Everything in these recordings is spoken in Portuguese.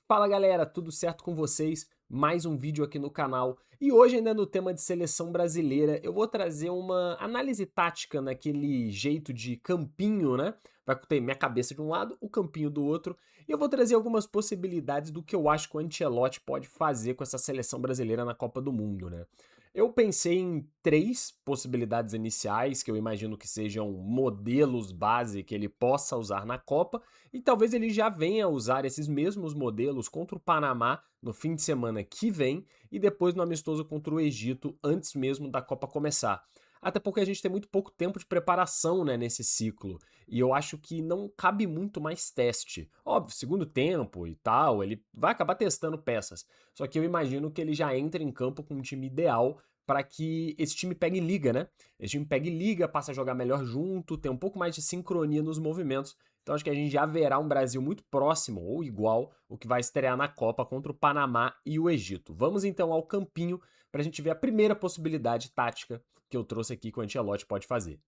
Fala galera, tudo certo com vocês? Mais um vídeo aqui no canal. E hoje, ainda no tema de seleção brasileira, eu vou trazer uma análise tática naquele jeito de campinho, né? Vai ter minha cabeça de um lado, o campinho do outro. E eu vou trazer algumas possibilidades do que eu acho que o Ancelotti pode fazer com essa seleção brasileira na Copa do Mundo, né? Eu pensei em três possibilidades iniciais, que eu imagino que sejam modelos base que ele possa usar na Copa. E talvez ele já venha a usar esses mesmos modelos contra o Panamá no fim de semana que vem e depois no amistoso contra o Egito antes mesmo da Copa começar. Até porque a gente tem muito pouco tempo de preparação, né, nesse ciclo. E eu acho que não cabe muito mais teste. Óbvio, segundo tempo e tal, ele vai acabar testando peças. Só que eu imagino que ele já entre em campo com um time ideal para que esse time pegue liga, né? Esse time pegue liga, passe a jogar melhor junto, tem um pouco mais de sincronia nos movimentos. Então acho que a gente já verá um Brasil muito próximo ou igual o que vai estrear na Copa contra o Panamá e o Egito. Vamos então ao campinho para a gente ver a primeira possibilidade tática que eu trouxe aqui que o Ancelotti pode fazer.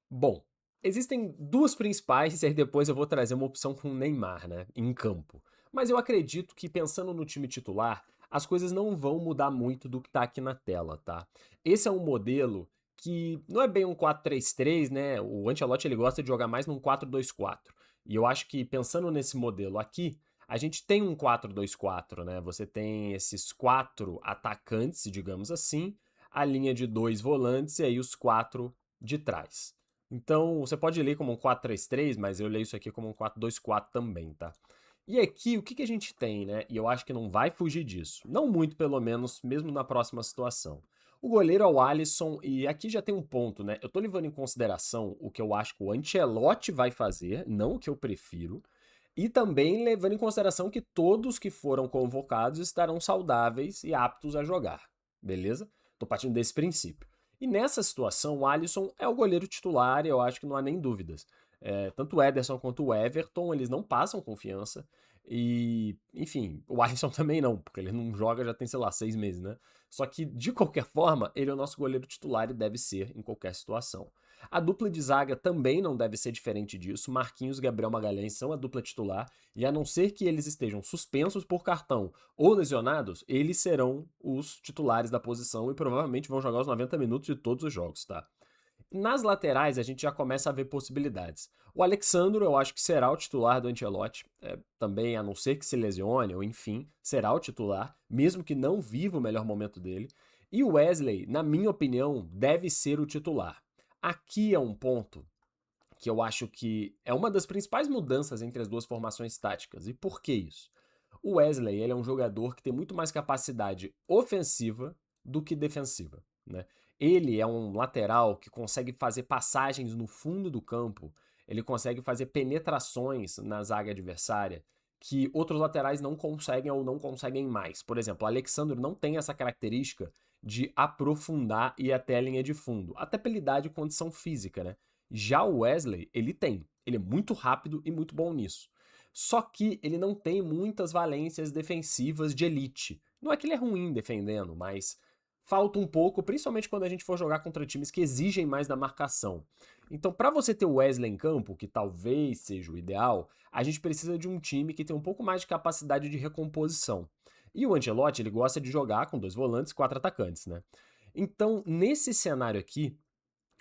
Bom, existem duas principais e aí depois eu vou trazer uma opção com o Neymar, né, em campo. Mas eu acredito que pensando no time titular, as coisas não vão mudar muito do que tá aqui na tela, tá? Esse é um modelo que não é bem um 4-3-3, né? O Ancelotti ele gosta de jogar mais num 4-2-4. E eu acho que pensando nesse modelo aqui, a gente tem um 4-2-4, né? Você tem esses quatro atacantes, digamos assim, a linha de dois volantes e aí os quatro de trás. Então, você pode ler como um 4-3-3, mas eu leio isso aqui como um 4-2-4 também, tá? E aqui, o que que a gente tem, né? E eu acho que não vai fugir disso. Não muito, pelo menos, mesmo na próxima situação. O goleiro é o Alisson, e aqui já tem um ponto, né? Eu tô levando em consideração o que eu acho que o Ancelotti vai fazer, não o que eu prefiro, e também levando em consideração que todos que foram convocados estarão saudáveis e aptos a jogar, beleza? Tô partindo desse princípio. E nessa situação, o Alisson é o goleiro titular e eu acho que não há nem dúvidas. Tanto o Ederson quanto o Everton, eles não passam confiança. E, enfim, o Alisson também não, porque ele não joga já tem, sei lá, 6 meses, né? Só que, de qualquer forma, ele é o nosso goleiro titular e deve ser em qualquer situação. A dupla de zaga também não deve ser diferente disso. Marquinhos e Gabriel Magalhães são a dupla titular, e a não ser que eles estejam suspensos por cartão ou lesionados, eles serão os titulares da posição e provavelmente vão jogar os 90 minutos de todos os jogos, tá? Nas laterais, a gente já começa a ver possibilidades. O Alexandro, eu acho que será o titular do Ancelotti, também, a não ser que se lesione, ou enfim, será o titular, mesmo que não viva o melhor momento dele. E o Wesley, na minha opinião, deve ser o titular. Aqui é um ponto que eu acho que é uma das principais mudanças entre as duas formações táticas. E por que isso? O Wesley, ele é um jogador que tem muito mais capacidade ofensiva do que defensiva, né? Ele é um lateral que consegue fazer passagens no fundo do campo, ele consegue fazer penetrações na zaga adversária que outros laterais não conseguem ou não conseguem mais. Por exemplo, o Alexandre não tem essa característica de aprofundar e ir até a linha de fundo, até pela idade e condição física, né? Já o Wesley, ele tem. Ele é muito rápido e muito bom nisso. Só que ele não tem muitas valências defensivas de elite. Não é que ele é ruim defendendo, mas falta um pouco, principalmente quando a gente for jogar contra times que exigem mais da marcação. Então, para você ter o Wesley em campo, que talvez seja o ideal, a gente precisa de um time que tem um pouco mais de capacidade de recomposição. E o Ancelotti, ele gosta de jogar com dois volantes e quatro atacantes, né? Então, nesse cenário aqui,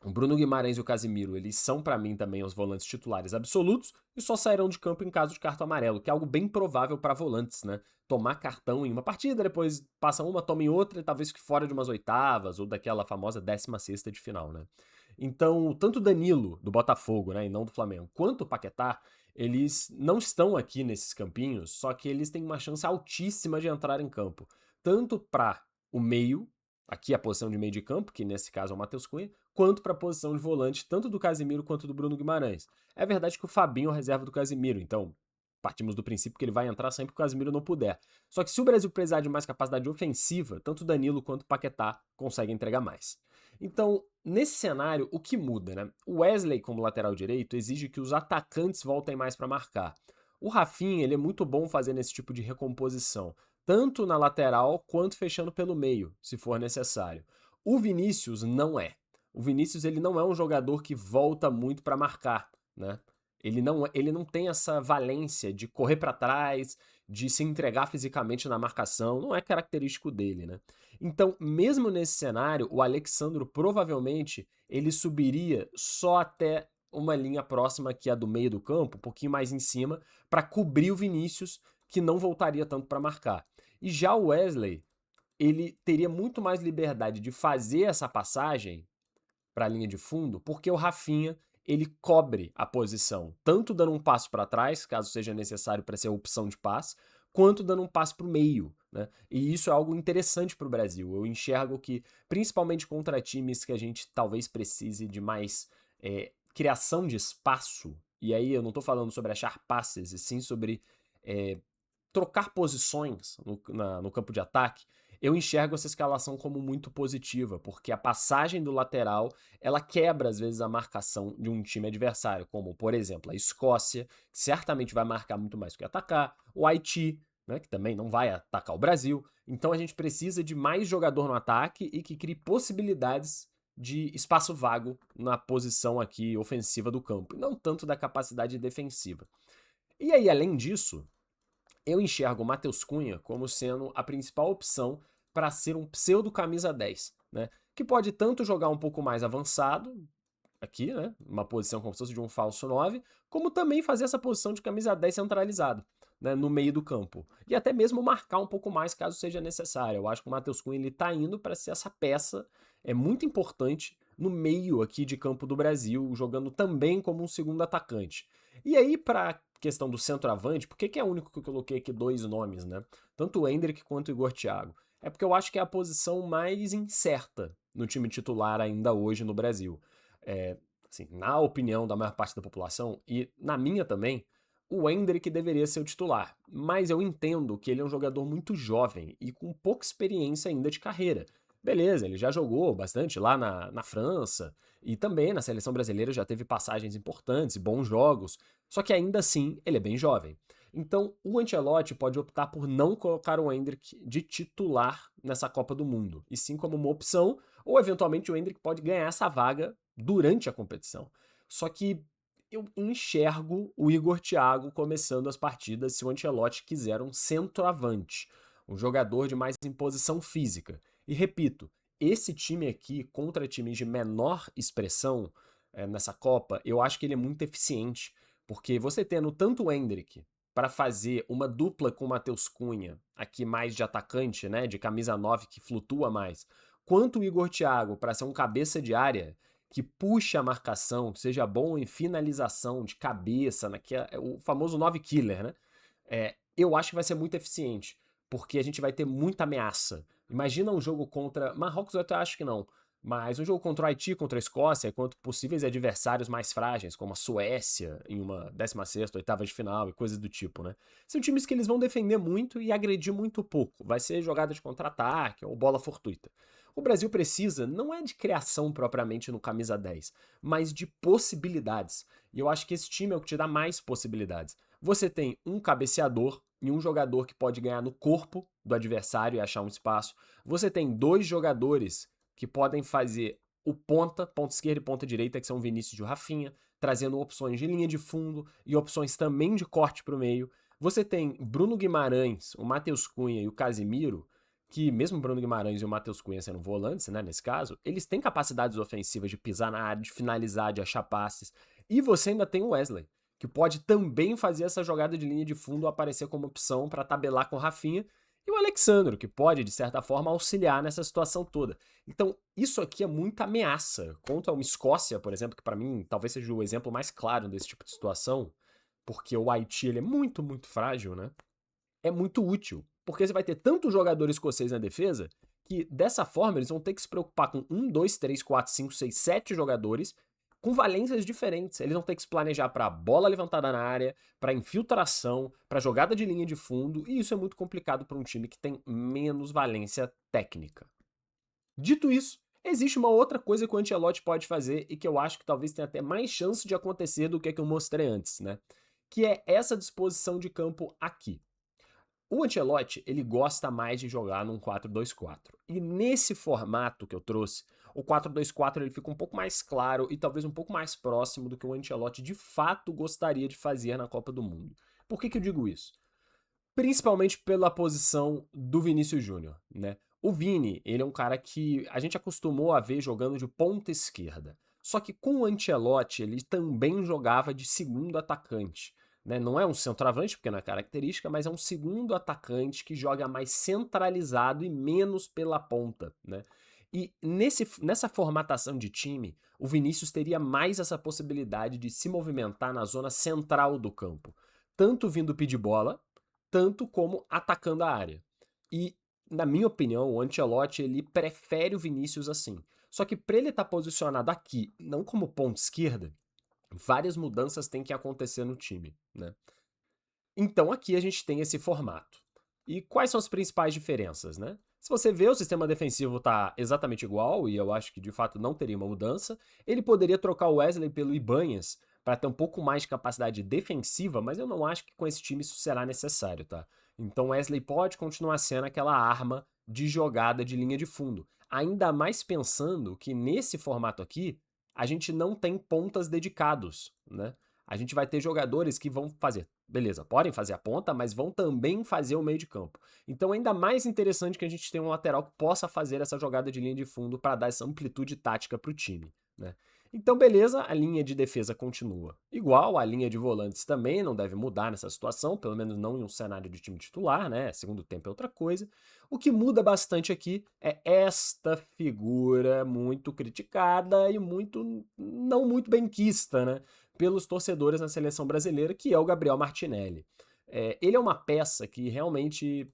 o Bruno Guimarães e o Casimiro, eles são pra mim também os volantes titulares absolutos e só sairão de campo em caso de cartão amarelo, que é algo bem provável pra volantes, né? Tomar cartão em uma partida, depois passa uma, toma em outra e talvez fique fora de umas oitavas ou daquela famosa 16ª de final, né? Então, tanto o Danilo, do Botafogo, né, e não do Flamengo, quanto o Paquetá, eles não estão aqui nesses campinhos, só que eles têm uma chance altíssima de entrar em campo, tanto para o meio, aqui a posição de meio de campo, que nesse caso é o Matheus Cunha, quanto para a posição de volante, tanto do Casimiro quanto do Bruno Guimarães. É verdade que o Fabinho é a reserva do Casimiro, então partimos do princípio que ele vai entrar sempre que o Casimiro não puder. Só que se o Brasil precisar de mais capacidade ofensiva, tanto o Danilo quanto o Paquetá conseguem entregar mais. Então, nesse cenário, o que muda, né? O Wesley, como lateral direito, exige que os atacantes voltem mais para marcar. O Rafinha, ele é muito bom fazendo esse tipo de recomposição, tanto na lateral quanto fechando pelo meio, se for necessário. O Vinícius não é. O Vinícius ele não é um jogador que volta muito para marcar, né? Ele não tem essa valência de correr para trás, de se entregar fisicamente na marcação, não é característico dele, né? Então, mesmo nesse cenário, o Alexandro provavelmente ele subiria só até uma linha próxima que é a do meio do campo, um pouquinho mais em cima, para cobrir o Vinícius, que não voltaria tanto para marcar. E já o Wesley, ele teria muito mais liberdade de fazer essa passagem para a linha de fundo, porque o Rafinha ele cobre a posição, tanto dando um passo para trás, caso seja necessário para ser a opção de passe, quanto dando um passo para o meio, né? E isso é algo interessante para o Brasil. Eu enxergo que, principalmente contra times que a gente talvez precise de mais criação de espaço, e aí eu não estou falando sobre achar passes, e sim sobre trocar posições no campo de ataque, eu enxergo essa escalação como muito positiva, porque a passagem do lateral, ela quebra às vezes a marcação de um time adversário, como por exemplo a Escócia, que certamente vai marcar muito mais do que atacar, o Haiti, né, que também não vai atacar o Brasil. Então a gente precisa de mais jogador no ataque e que crie possibilidades de espaço vago na posição aqui ofensiva do campo, e não tanto da capacidade defensiva. E aí, além disso, eu enxergo o Matheus Cunha como sendo a principal opção para ser um pseudo camisa 10, né? Que pode tanto jogar um pouco mais avançado, aqui, né? Uma posição como se fosse de um falso 9, como também fazer essa posição de camisa 10 centralizado, né? No meio do campo. E até mesmo marcar um pouco mais caso seja necessário. Eu acho que o Matheus Cunha ele tá indo para ser essa peça muito importante no meio aqui de campo do Brasil, jogando também como um segundo atacante. E aí, para questão do centroavante, por que é o único que eu coloquei aqui dois nomes, né? Tanto o Endrick quanto o Igor Thiago. É porque eu acho que é a posição mais incerta no time titular ainda hoje no Brasil. Assim, na opinião da maior parte da população, e na minha também, o Endrick deveria ser o titular. Mas eu entendo que ele é um jogador muito jovem e com pouca experiência ainda de carreira. Beleza, ele já jogou bastante lá na França e também na seleção brasileira já teve passagens importantes e bons jogos, só que ainda assim ele é bem jovem. Então o Ancelotti pode optar por não colocar o Endrick de titular nessa Copa do Mundo, e sim como uma opção, ou eventualmente o Endrick pode ganhar essa vaga durante a competição. Só que eu enxergo o Igor Thiago começando as partidas se o Ancelotti quiser um centroavante, um jogador de mais imposição física. E repito, esse time aqui contra times de menor expressão nessa Copa, eu acho que ele é muito eficiente, porque você tendo tanto o Endrick para fazer uma dupla com o Matheus Cunha, aqui mais de atacante, né, de camisa 9 que flutua mais, quanto o Igor Thiago para ser um cabeça de área que puxa a marcação, que seja bom em finalização de cabeça, né, que é o famoso 9 killer, né? Eu acho que vai ser muito eficiente, porque a gente vai ter muita ameaça. Imagina um jogo contra Marrocos, eu até acho que não, mas um jogo contra o Haiti, contra a Escócia, contra possíveis adversários mais frágeis, como a Suécia, em uma 16ª, oitava de final e coisas do tipo, né? São times que eles vão defender muito e agredir muito pouco. Vai ser jogada de contra-ataque ou bola fortuita. O Brasil precisa não é de criação propriamente no camisa 10, mas de possibilidades. E eu acho que esse time é o que te dá mais possibilidades. Você tem um cabeceador e um jogador que pode ganhar no corpo do adversário e achar um espaço. Você tem dois jogadores que podem fazer o ponta esquerda e ponta direita, que são o Vinícius e o Rafinha, trazendo opções de linha de fundo e opções também de corte para o meio. Você tem Bruno Guimarães, o Matheus Cunha e o Casimiro, que mesmo o Bruno Guimarães e o Matheus Cunha sendo volantes, né, nesse caso, eles têm capacidades ofensivas de pisar na área, de finalizar, de achar passes. E você ainda tem o Wesley, que pode também fazer essa jogada de linha de fundo aparecer como opção para tabelar com o Rafinha, e o Alexandro, que pode, de certa forma, auxiliar nessa situação toda. Então, isso aqui é muita ameaça. Contra uma Escócia, por exemplo, que para mim talvez seja o exemplo mais claro desse tipo de situação, porque o Haiti ele é muito, muito frágil, né? É muito útil. Porque você vai ter tanto jogador escocês na defesa que dessa forma eles vão ter que se preocupar com 7 jogadores com valências diferentes. Eles vão ter que se planejar para bola levantada na área, para infiltração, para jogada de linha de fundo, e isso é muito complicado para um time que tem menos valência técnica. Dito isso, existe uma outra coisa que o Ancelotti pode fazer e que eu acho que talvez tenha até mais chance de acontecer do que a que eu mostrei antes, né? Que é essa disposição de campo aqui. O Ancelotti, ele gosta mais de jogar num 4-2-4. E nesse formato que eu trouxe, o 4-2-4 ele fica um pouco mais claro e talvez um pouco mais próximo do que o Ancelotti de fato gostaria de fazer na Copa do Mundo. Por que eu digo isso? Principalmente pela posição do Vinícius Júnior, né. O Vini, ele é um cara que a gente acostumou a ver jogando de ponta esquerda, só que com o Ancelotti ele também jogava de segundo atacante, né, não é um centroavante, porque não é característica, mas é um segundo atacante que joga mais centralizado e menos pela ponta, né. E nessa formatação de time, o Vinícius teria mais essa possibilidade de se movimentar na zona central do campo, tanto vindo pedir bola, tanto como atacando a área. E, na minha opinião, o Ancelotti ele prefere o Vinícius assim. Só que para ele estar posicionado aqui, não como ponta esquerda, várias mudanças têm que acontecer no time, né? Então aqui a gente tem esse formato. E quais são as principais diferenças, né? Se você vê, o sistema defensivo tá exatamente igual, e eu acho que de fato não teria uma mudança. Ele poderia trocar o Wesley pelo Ibanhas para ter um pouco mais de capacidade defensiva, mas eu não acho que com esse time isso será necessário, tá? Então Wesley pode continuar sendo aquela arma de jogada de linha de fundo. Ainda mais pensando que nesse formato aqui, a gente não tem pontas dedicados, né? A gente vai ter jogadores que vão fazer, beleza, podem fazer a ponta, mas vão também fazer o meio de campo. Então, ainda mais interessante que a gente tenha um lateral que possa fazer essa jogada de linha de fundo para dar essa amplitude tática para o time, né? Então, beleza, a linha de defesa continua igual, a linha de volantes também não deve mudar nessa situação, pelo menos não em um cenário de time titular, né? Segundo tempo é outra coisa. O que muda bastante aqui é esta figura muito criticada e muito não muito benquista, né, pelos torcedores na seleção brasileira, que é o Gabriel Martinelli. Ele é uma peça que realmente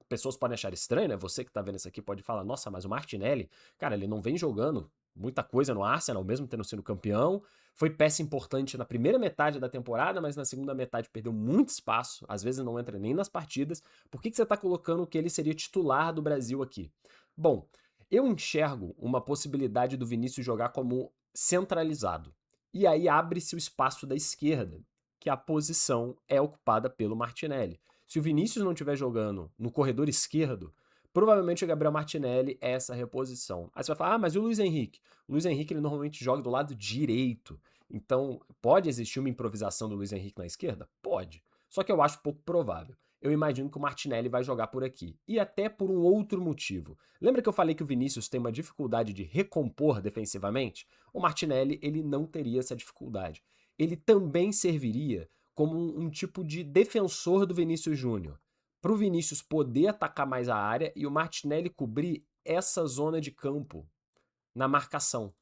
pessoas podem achar estranho, né? Você que tá vendo isso aqui pode falar, nossa, mas o Martinelli, cara, ele não vem jogando muita coisa no Arsenal, mesmo tendo sido campeão. Foi peça importante na primeira metade da temporada, mas na segunda metade perdeu muito espaço, às vezes não entra nem nas partidas. Por que você tá colocando que ele seria titular do Brasil aqui? Bom, eu enxergo uma possibilidade do Vinícius jogar como centralizado. E aí abre-se o espaço da esquerda, que a posição é ocupada pelo Martinelli. Se o Vinícius não estiver jogando no corredor esquerdo, provavelmente o Gabriel Martinelli é essa reposição. Aí você vai falar, mas e o Luiz Henrique? O Luiz Henrique ele normalmente joga do lado direito. Então, pode existir uma improvisação do Luiz Henrique na esquerda? Pode. Só que eu acho pouco provável. Eu imagino que o Martinelli vai jogar por aqui. E até por um outro motivo. Lembra que eu falei que o Vinícius tem uma dificuldade de recompor defensivamente? O Martinelli ele não teria essa dificuldade. Ele também serviria como um tipo de defensor do Vinícius Júnior. Para o Vinícius poder atacar mais a área e o Martinelli cobrir essa zona de campo na marcação.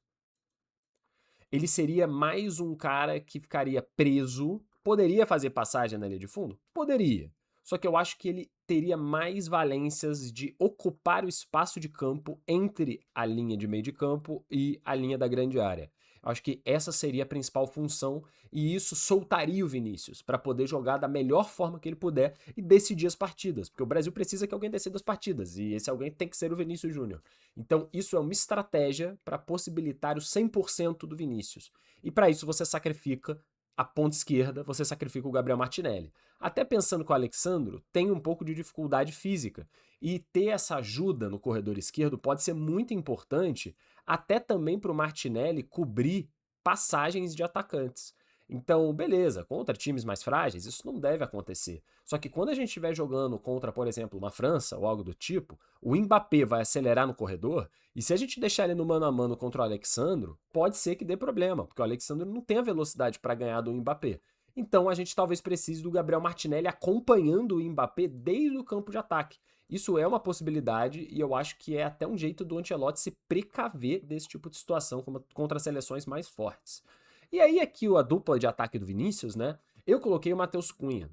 Ele seria mais um cara que ficaria preso. Poderia fazer passagem na linha de fundo? Poderia. Só que eu acho que ele teria mais valências de ocupar o espaço de campo entre a linha de meio de campo e a linha da grande área. Eu acho que essa seria a principal função e isso soltaria o Vinícius para poder jogar da melhor forma que ele puder e decidir as partidas, porque o Brasil precisa que alguém decida as partidas e esse alguém tem que ser o Vinícius Júnior. Então, isso é uma estratégia para possibilitar o 100% do Vinícius. E para isso você sacrifica a ponta esquerda, você sacrifica o Gabriel Martinelli. Até pensando que o Alexandro tem um pouco de dificuldade física. E ter essa ajuda no corredor esquerdo pode ser muito importante, até também para o Martinelli cobrir passagens de atacantes. Então, beleza, contra times mais frágeis, isso não deve acontecer. Só que quando a gente estiver jogando contra, por exemplo, uma França ou algo do tipo, o Mbappé vai acelerar no corredor, e se a gente deixar ele no mano a mano contra o Alexandro, pode ser que dê problema, porque o Alexandro não tem a velocidade para ganhar do Mbappé. Então a gente talvez precise do Gabriel Martinelli acompanhando o Mbappé desde o campo de ataque. Isso é uma possibilidade e eu acho que é até um jeito do Ancelotti se precaver desse tipo de situação contra seleções mais fortes. E aí aqui a dupla de ataque do Vinícius, né? Eu coloquei o Matheus Cunha,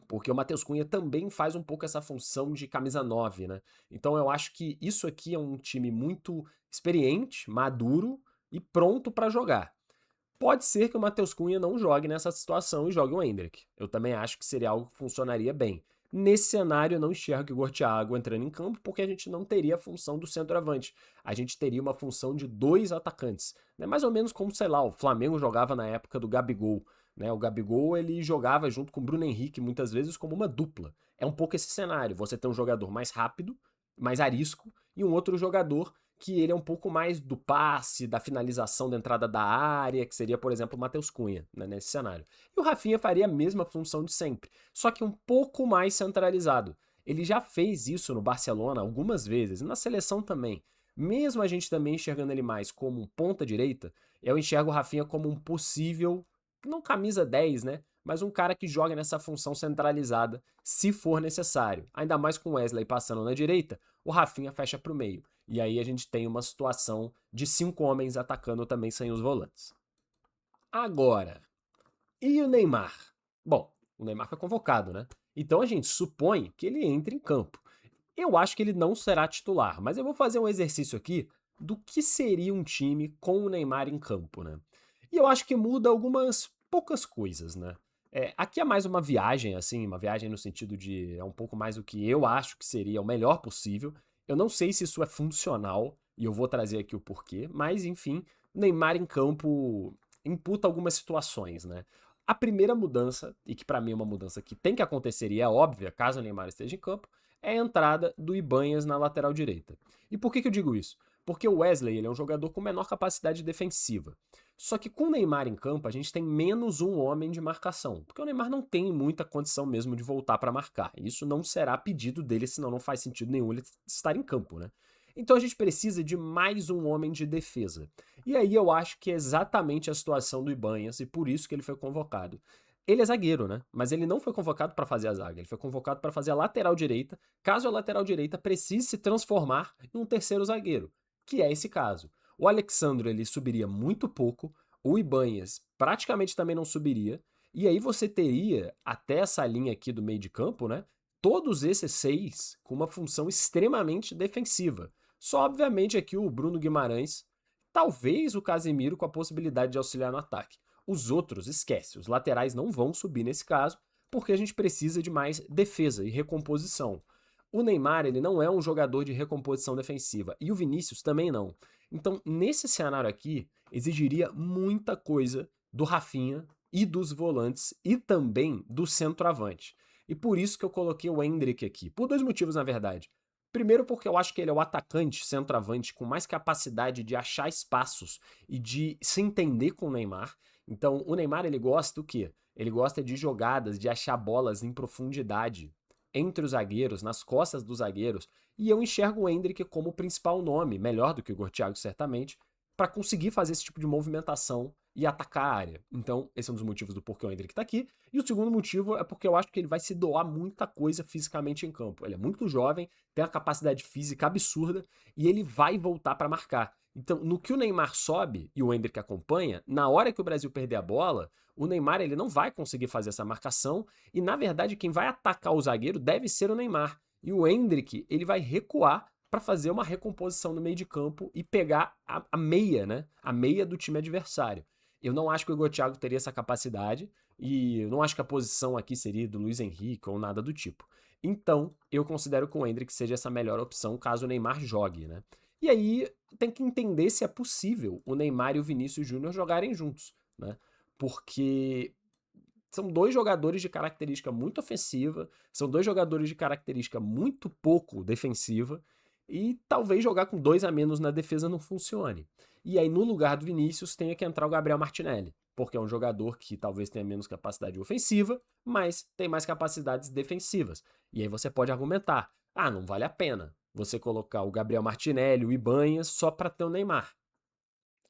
porque o Matheus Cunha também faz um pouco essa função de camisa 9, né? Então eu acho que isso aqui é um time muito experiente, maduro e pronto para jogar. Pode ser que o Matheus Cunha não jogue nessa situação e jogue o Endrick. Eu também acho que seria algo que funcionaria bem. Nesse cenário, eu não enxergo o Thiago entrando em campo porque a gente não teria a função do centroavante. A gente teria uma função de dois atacantes. Né? Mais ou menos como, sei lá, o Flamengo jogava na época do Gabigol. Né? O Gabigol ele jogava junto com o Bruno Henrique muitas vezes como uma dupla. É um pouco esse cenário. Você tem um jogador mais rápido, mais arisco, e um outro jogador que ele é um pouco mais do passe, da finalização da entrada da área, que seria, por exemplo, o Matheus Cunha, né, nesse cenário. E o Rafinha faria a mesma função de sempre, só que um pouco mais centralizado. Ele já fez isso no Barcelona algumas vezes, e na seleção também. Mesmo a gente também enxergando ele mais como um ponta-direita, eu enxergo o Rafinha como um possível, não camisa 10, né? Mas um cara que joga nessa função centralizada, se for necessário. Ainda mais com o Wesley passando na direita, o Rafinha fecha para o meio. E aí a gente tem uma situação de 5 homens atacando também sem os volantes. Agora, e o Neymar? Bom, o Neymar foi convocado, né? Então a gente supõe que ele entre em campo. Eu acho que ele não será titular, mas eu vou fazer um exercício aqui do que seria um time com o Neymar em campo, né? E eu acho que muda algumas poucas coisas, né? Aqui é mais uma viagem, assim, uma viagem no sentido de é um pouco mais o que eu acho que seria o melhor possível. Eu não sei se isso é funcional, e eu vou trazer aqui o porquê, mas enfim, Neymar em campo imputa algumas situações, né? A primeira mudança, e que pra mim é uma mudança que tem que acontecer e é óbvia caso o Neymar esteja em campo, é a entrada do Ibanhas na lateral direita. E por que eu digo isso? Porque o Wesley ele é um jogador com menor capacidade defensiva. Só que com o Neymar em campo, a gente tem menos um homem de marcação, porque o Neymar não tem muita condição mesmo de voltar para marcar. Isso não será pedido dele, senão não faz sentido nenhum ele estar em campo, né? Então a gente precisa de mais um homem de defesa. E aí eu acho que é exatamente a situação do Ibanhas e por isso que ele foi convocado. Ele é zagueiro, né? Mas ele não foi convocado para fazer a zaga, ele foi convocado para fazer a lateral direita, caso a lateral direita precise se transformar em um terceiro zagueiro, que é esse caso. O Alexandre ele subiria muito pouco, o Ibanhas praticamente também não subiria, e aí você teria até essa linha aqui do meio de campo, né? Todos esses 6 com uma função extremamente defensiva. Só obviamente aqui o Bruno Guimarães, talvez o Casemiro com a possibilidade de auxiliar no ataque. Os outros, esquece, os laterais não vão subir nesse caso, porque a gente precisa de mais defesa e recomposição. O Neymar, ele não é um jogador de recomposição defensiva, e o Vinícius também não. Então, nesse cenário aqui, exigiria muita coisa do Rafinha e dos volantes e também do centroavante. E por isso que eu coloquei o Endrick aqui. Por dois motivos, na verdade. Primeiro, porque eu acho que ele é o atacante centroavante com mais capacidade de achar espaços e de se entender com o Neymar. Então, o Neymar, ele gosta do quê? Ele gosta de jogadas, de achar bolas em profundidade entre os zagueiros, nas costas dos zagueiros. E eu enxergo o Endrick como o principal nome, melhor do que o Igor Thiago, certamente, para conseguir fazer esse tipo de movimentação e atacar a área. Então, esse é um dos motivos do porquê o Endrick tá aqui. E o segundo motivo é porque eu acho que ele vai se doar muita coisa fisicamente em campo. Ele é muito jovem, tem uma capacidade física absurda e ele vai voltar para marcar. Então, no que o Neymar sobe e o Endrick acompanha, na hora que o Brasil perder a bola, o Neymar ele não vai conseguir fazer essa marcação e, na verdade, quem vai atacar o zagueiro deve ser o Neymar. E o Endrick ele vai recuar para fazer uma recomposição no meio de campo e pegar a meia, né? A meia do time adversário. Eu não acho que o Igor Thiago teria essa capacidade e eu não acho que a posição aqui seria do Luiz Henrique ou nada do tipo. Então, eu considero que o Endrick seja essa melhor opção caso o Neymar jogue, né? E aí tem que entender se é possível o Neymar e o Vinícius Júnior jogarem juntos, né? Porque são dois jogadores de característica muito ofensiva, são dois jogadores de característica muito pouco defensiva, e talvez jogar com dois a menos na defesa não funcione. E aí, no lugar do Vinícius, tenha que entrar o Gabriel Martinelli, porque é um jogador que talvez tenha menos capacidade ofensiva, mas tem mais capacidades defensivas. E aí você pode argumentar: ah, não vale a pena você colocar o Gabriel Martinelli, o Ibanhas, só para ter o Neymar.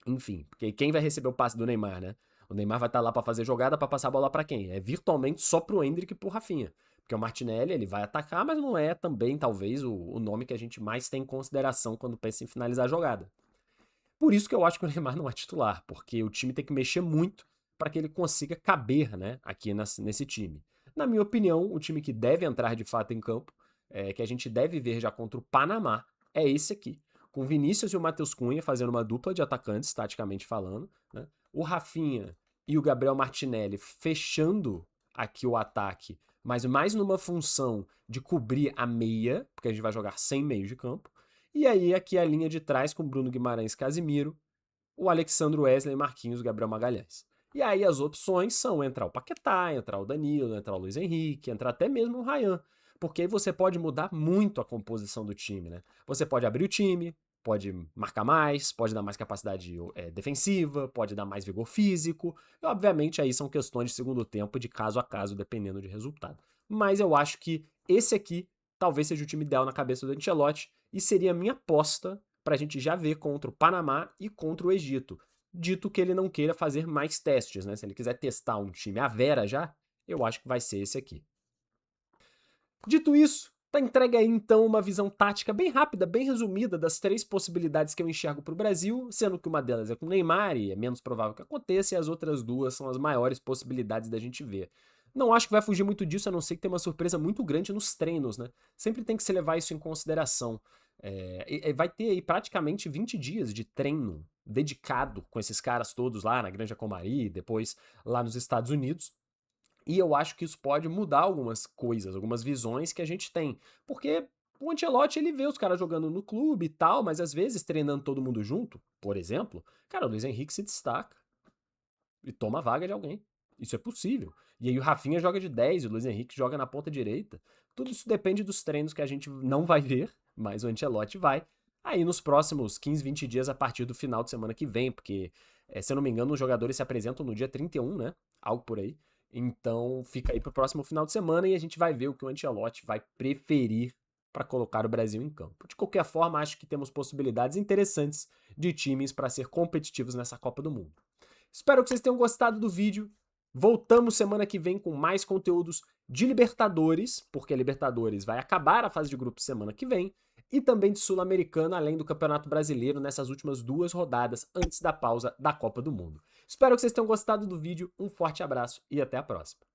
Enfim, porque quem vai receber o passe do Neymar, né? O Neymar vai estar lá para fazer jogada, para passar a bola para quem? É virtualmente só pro Endrick e pro Rafinha. Porque o Martinelli, ele vai atacar, mas não é também, talvez, o nome que a gente mais tem em consideração quando pensa em finalizar a jogada. Por isso que eu acho que o Neymar não é titular, porque o time tem que mexer muito para que ele consiga caber, né, aqui nesse time. Na minha opinião, o time que deve entrar de fato em campo, que a gente deve ver já contra o Panamá, é esse aqui. Com o Vinícius e o Matheus Cunha fazendo uma dupla de atacantes, taticamente falando, né? O Rafinha e o Gabriel Martinelli fechando aqui o ataque, mas mais numa função de cobrir a meia, porque a gente vai jogar sem meio de campo. E aí aqui a linha de trás com Bruno Guimarães, Casimiro, o Alexandre Wesley, Marquinhos, Gabriel Magalhães. E aí as opções são entrar o Paquetá, entrar o Danilo, entrar o Luiz Henrique, entrar até mesmo o Ryan. Porque aí você pode mudar muito a composição do time, né? Você pode abrir o time, Pode marcar mais, pode dar mais capacidade defensiva, pode dar mais vigor físico. E, obviamente, aí são questões de segundo tempo, de caso a caso, dependendo de resultado. Mas eu acho que esse aqui talvez seja o time ideal na cabeça do Ancelotti e seria a minha aposta para a gente já ver contra o Panamá e contra o Egito. Dito que ele não queira fazer mais testes, né? Se ele quiser testar um time à vera já, eu acho que vai ser esse aqui. Dito isso, tá entregue aí então uma visão tática bem rápida, bem resumida das 3 possibilidades que eu enxergo para o Brasil, sendo que uma delas é com o Neymar e é menos provável que aconteça, e as outras 2 são as maiores possibilidades da gente ver. Não acho que vai fugir muito disso, a não ser que tenha uma surpresa muito grande nos treinos, né? Sempre tem que se levar isso em consideração. Vai ter aí praticamente 20 dias de treino dedicado com esses caras todos lá na Granja Comari, depois lá nos Estados Unidos. E eu acho que isso pode mudar algumas coisas, algumas visões que a gente tem. Porque o Ancelotti, ele vê os caras jogando no clube e tal, mas às vezes treinando todo mundo junto, por exemplo, cara, o Luiz Henrique se destaca e toma a vaga de alguém. Isso é possível. E aí o Rafinha joga de 10, o Luiz Henrique joga na ponta direita. Tudo isso depende dos treinos que a gente não vai ver, mas o Ancelotti vai. Aí nos próximos 15, 20 dias a partir do final de semana que vem, porque, se eu não me engano, os jogadores se apresentam no dia 31, né? Algo por aí. Então fica aí pro próximo final de semana e a gente vai ver o que o Ancelotti vai preferir para colocar o Brasil em campo. De qualquer forma, acho que temos possibilidades interessantes de times para ser competitivos nessa Copa do Mundo. Espero que vocês tenham gostado do vídeo. Voltamos semana que vem com mais conteúdos de Libertadores, porque a Libertadores vai acabar a fase de grupos semana que vem, e também de Sul-Americana, além do Campeonato Brasileiro, nessas últimas 2 rodadas antes da pausa da Copa do Mundo. Espero que vocês tenham gostado do vídeo, um forte abraço e até a próxima.